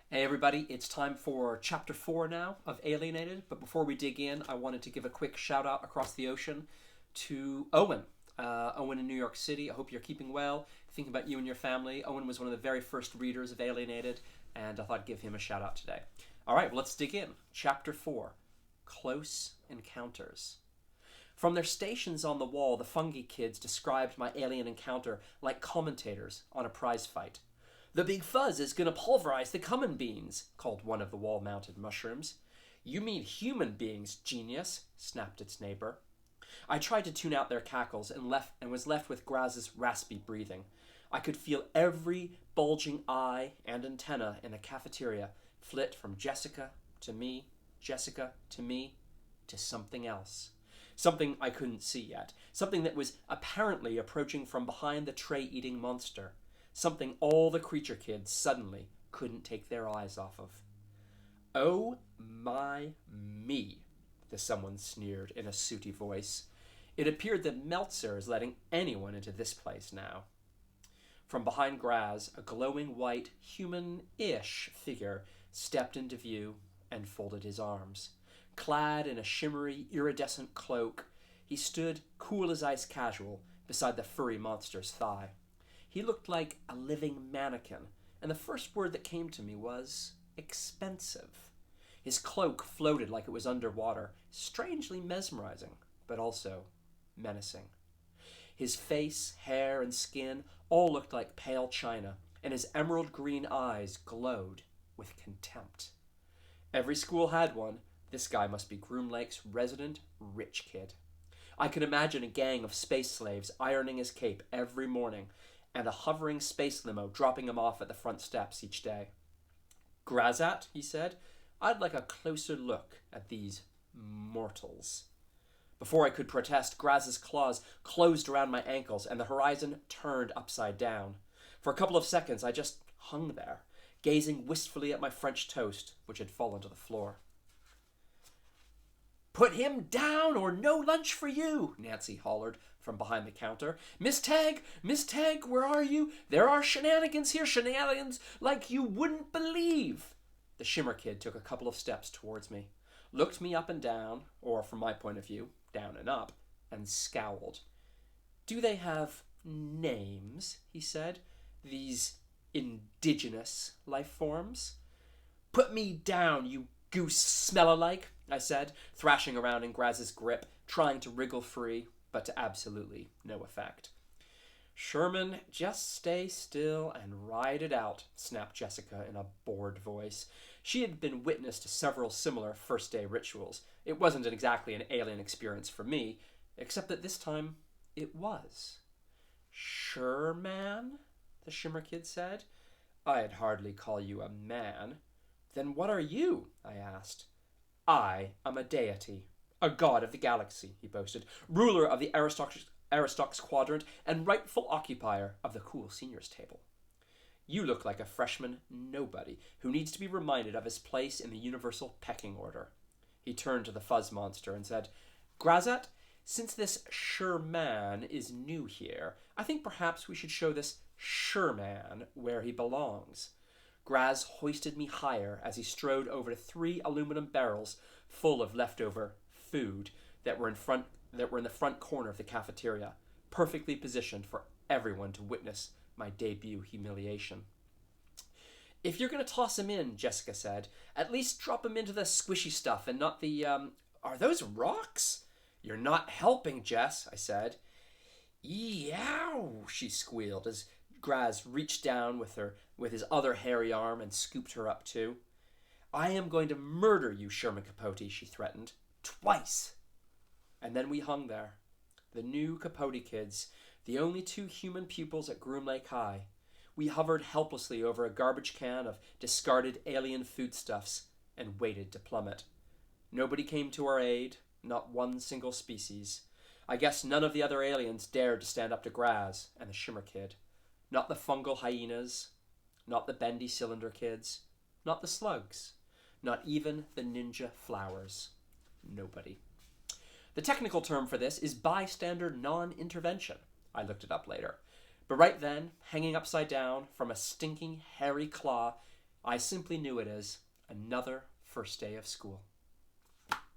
Hey everybody, it's time for chapter 4 now of Alienated, but before we dig in, I wanted to give a quick shout out across the ocean to Owen. Owen in New York City. I hope you're keeping well. Thinking about you and your family. Owen was one of the very first readers of Alienated, and I thought I'd give him a shout out today. Alright, well, let's dig in. Chapter 4, Close Encounters. From their stations on the wall, the fungi kids described my alien encounter like commentators on a prize fight. "The big fuzz is gonna pulverize the common beans," called one of the wall-mounted mushrooms. "You mean human beings, genius," snapped its neighbor. I tried to tune out their cackles and was left with Graz's raspy breathing. I could feel every bulging eye and antenna in the cafeteria flit from Jessica to me, Jessica to me, to something else. Something I couldn't see yet. Something that was apparently approaching from behind the tray-eating monster. Something all the creature kids suddenly couldn't take their eyes off of. "Oh my me," the someone sneered in a sooty voice. It appeared that Meltzer is letting anyone into this place now. From behind Graz, a glowing white, human-ish figure stepped into view and folded his arms. Clad in a shimmery, iridescent cloak, he stood, cool as ice casual, beside the furry monster's thigh. He looked like a living mannequin, and the first word that came to me was expensive. His cloak floated like it was underwater, strangely mesmerizing, but also menacing. His face, hair, and skin all looked like pale china, and his emerald green eyes glowed with contempt. Every school had one. This guy must be Groom Lake's resident rich kid. I could imagine a gang of space slaves ironing his cape every morning, and a hovering space limo dropping him off at the front steps each day. "Grasset," he said, "I'd like a closer look at these mortals." Before I could protest, Graz's claws closed around my ankles and the horizon turned upside down. For a couple of seconds, I just hung there, gazing wistfully at my French toast, which had fallen to the floor. "Put him down or no lunch for you," Nancy hollered from behind the counter. Miss Tagg, where are you? There are shenanigans here, shenanigans like you wouldn't believe." The Shimmer Kid took a couple of steps towards me, looked me up and down, or from my point of view, down and up, and scowled. "Do they have names?" he said. "These indigenous life forms?" "Put me down, you goose smell-alike," I said, thrashing around in Graz's grip, trying to wriggle free, but to absolutely no effect. "Sherman, just stay still and ride it out," snapped Jessica in a bored voice. She had been witness to several similar first-day rituals. It wasn't exactly an alien experience for me, except that this time it was. "Sherman?" the Shimmer Kid said. "I'd hardly call you a man." "Then what are you?" I asked. "I am a deity, a god of the galaxy," he boasted, "ruler of the Aristox quadrant and rightful occupier of the cool seniors table." "You look like a freshman nobody who needs to be reminded of his place in the universal pecking order." He turned to the fuzz monster and said, "Grasset, since this Sherman is new here, I think perhaps we should show this Sherman where he belongs." Graz hoisted me higher as he strode over to 3 aluminum barrels full of leftover food that were in the front corner of the cafeteria, perfectly positioned for everyone to witness my debut humiliation. "If you're going to toss him in," Jessica said, "at least drop him into the squishy stuff and not the, are those rocks?" "You're not helping, Jess," I said. "Yow," she squealed as Graz reached down with his other hairy arm and scooped her up too. "I am going to murder you, Sherman Capote," she threatened. "Twice." And then we hung there, the new Capote kids, the only 2 human pupils at Groom Lake High. We hovered helplessly over a garbage can of discarded alien foodstuffs and waited to plummet. Nobody came to our aid, not one single species. I guess none of the other aliens dared to stand up to Graz and the Shimmer Kid. Not the fungal hyenas, not the bendy cylinder kids, not the slugs, not even the ninja flowers. Nobody. The technical term for this is bystander non-intervention. I looked it up later. But right then, hanging upside down from a stinking, hairy claw, I simply knew it as another first day of school.